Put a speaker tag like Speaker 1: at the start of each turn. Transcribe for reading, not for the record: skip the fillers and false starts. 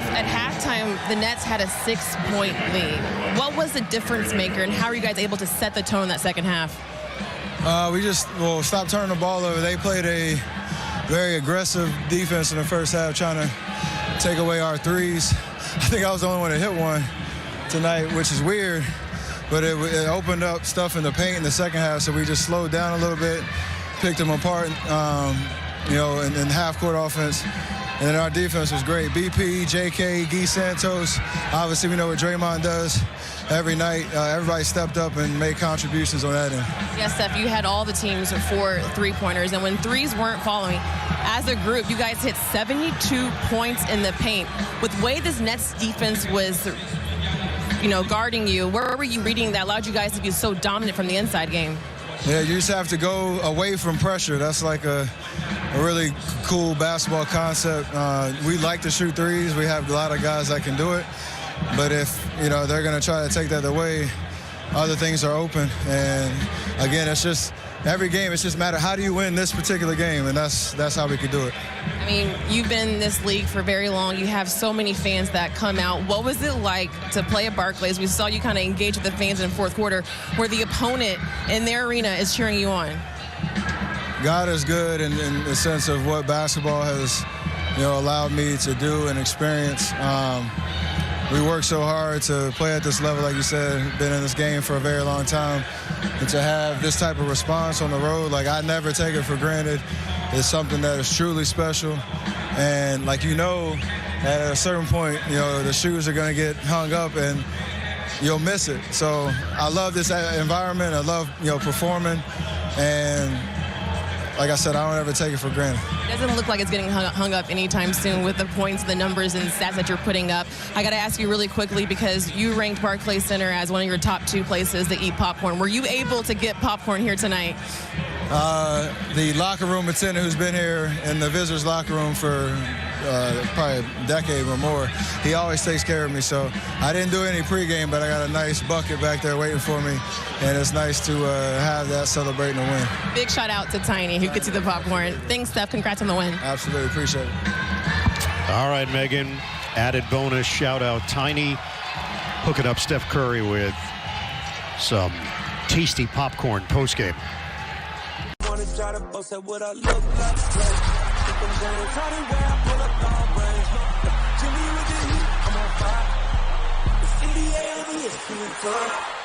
Speaker 1: Steph, at halftime, the Nets had a 6-point lead. What was the difference maker, and how are you guys able to set the tone that second half?
Speaker 2: We just stopped turning the ball over. They played a very aggressive defense in the first half, trying to take away our threes. I think I was the only one that hit one tonight, which is weird, but it opened up stuff in the paint in the second half, so we just slowed down a little bit, picked them apart, in half-court offense. And then our defense was great. BP, JK, Guy Santos. Obviously, we know what Draymond does every night. Everybody stepped up and made contributions on that end.
Speaker 1: Yes, Steph, you had all the teams for three-pointers, and when threes weren't following, as a group, you guys hit 72 points in the paint. With the way this Nets defense was, guarding you, where were you reading that allowed you guys to be so dominant from the inside game?
Speaker 2: Yeah, you just have to go away from pressure. That's like a really cool basketball concept. We like to shoot threes. We have a lot of guys that can do it. But if, they're going to try to take that away, other things are open. And, again, it's just every game, it's just a matter how do you win this particular game, and that's how we could do it.
Speaker 1: I mean, you've been in this league for very long. You have so many fans that come out. What was it like to play at Barclays? We saw you kind of engage with the fans in the fourth quarter, where the opponent in their arena is cheering you on.
Speaker 2: God is good in the sense of what basketball has, allowed me to do and experience. We work so hard to play at this level, like you said, been in this game for a very long time. And to have this type of response on the road, I never take it for granted. It's something that is truly special. And at a certain point, the shoes are going to get hung up and you'll miss it. So I love this environment. I love, performing. And like I said, I don't ever take it for granted.
Speaker 1: It doesn't look like it's getting hung up anytime soon with the points, the numbers, and stats that you're putting up. I got to ask you really quickly, because you ranked Barclays Center as one of your top 2 places to eat popcorn. Were you able to get popcorn here tonight?
Speaker 2: The locker room attendant who's been here in the visitors' locker room for probably a decade or more, he always takes care of me. So I didn't do any pregame, but I got a nice bucket back there waiting for me, and it's nice to have that celebrating a win.
Speaker 1: Big shout out to Tiny, who gets you the popcorn. Thanks, Steph. Congrats on the win.
Speaker 2: Absolutely. Appreciate it.
Speaker 3: All right, Megan. Added bonus shout out Tiny, hooking up Steph Curry with some tasty popcorn postgame.
Speaker 4: Try to boast at what I look like. Think I'm gonna try to wear, pull up long range. Jimmy with the heat, I'm on fire. It's NBA, I'm here,